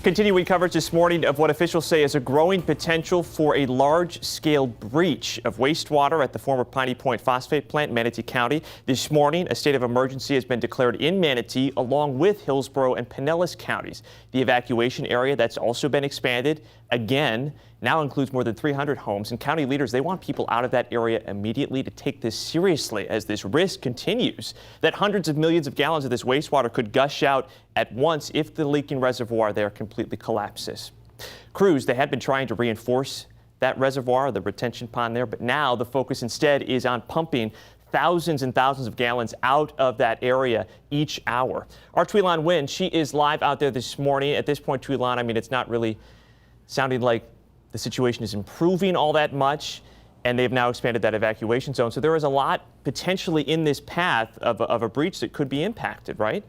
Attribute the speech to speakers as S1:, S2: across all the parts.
S1: Continuing coverage this morning of what officials say is a growing potential for a large-scale breach of wastewater at the former Piney Point phosphate plant in Manatee County. This morning, a state of emergency has been declared in Manatee along with Hillsborough and Pinellas counties. The evacuation area that's also been expanded again now includes more than 300 homes, and county leaders, they want people out of that area immediately to take this seriously as this risk continues that hundreds of millions of gallons of this wastewater could gush out at once if the leaking reservoir there completely collapses. Crews, they had been trying to reinforce that reservoir, the retention pond there, but now the focus instead is on pumping thousands and thousands of gallons out of that area each hour. Our Tweelan Wynn, she is live out there this morning. At this point, Tweelan, I mean, it's not really sounding like the situation is improving all that much, and they've now expanded that evacuation zone. So there is a lot potentially in this path of a breach that could be impacted, right?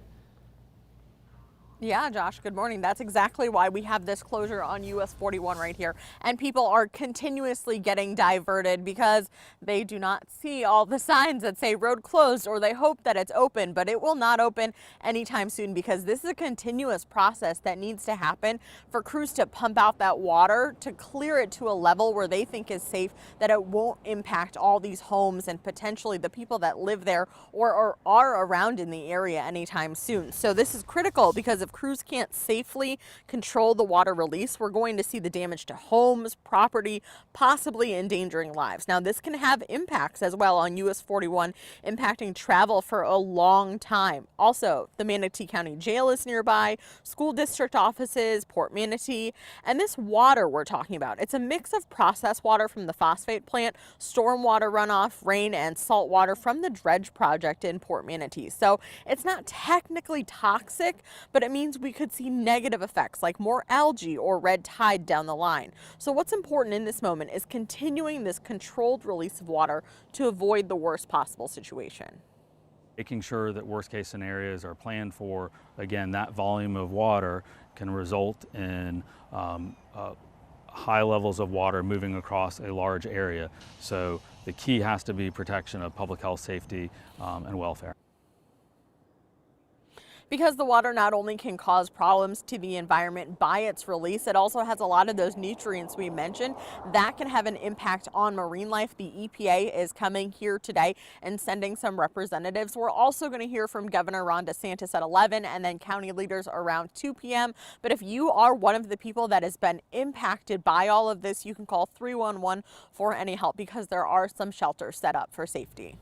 S2: Yeah, Josh, good morning. That's exactly why we have this closure on US 41 right here. And people are continuously getting diverted because they do not see all the signs that say road closed, or they hope that it's open, but it will not open anytime soon because this is a continuous process that needs to happen for crews to pump out that water to clear it to a level where they think is safe, that it won't impact all these homes and potentially the people that live there or are around in the area anytime soon. So this is critical because if crews can't safely control the water release, we're going to see the damage to homes, property, possibly endangering lives. Now, this can have impacts as well on US 41, impacting travel for a long time. Also, the Manatee County Jail is nearby, school district offices, Port Manatee, and this water we're talking about, it's a mix of processed water from the phosphate plant, stormwater runoff, rain, and salt water from the dredge project in Port Manatee. So it's not technically toxic, but it means we could see negative effects like more algae or red tide down the line. So what's important in this moment is continuing this controlled release of water to avoid the worst possible situation.
S3: Making sure that worst case scenarios are planned for, again, that volume of water can result in high levels of water moving across a large area. So the key has to be protection of public health, safety, and welfare.
S2: Because the water not only can cause problems to the environment by its release, it also has a lot of those nutrients we mentioned that can have an impact on marine life. The EPA is coming here today and sending some representatives. We're also going to hear from Governor Ron DeSantis at 11 and then county leaders around 2 p.m. But if you are one of the people that has been impacted by all of this, you can call 311 for any help because there are some shelters set up for safety.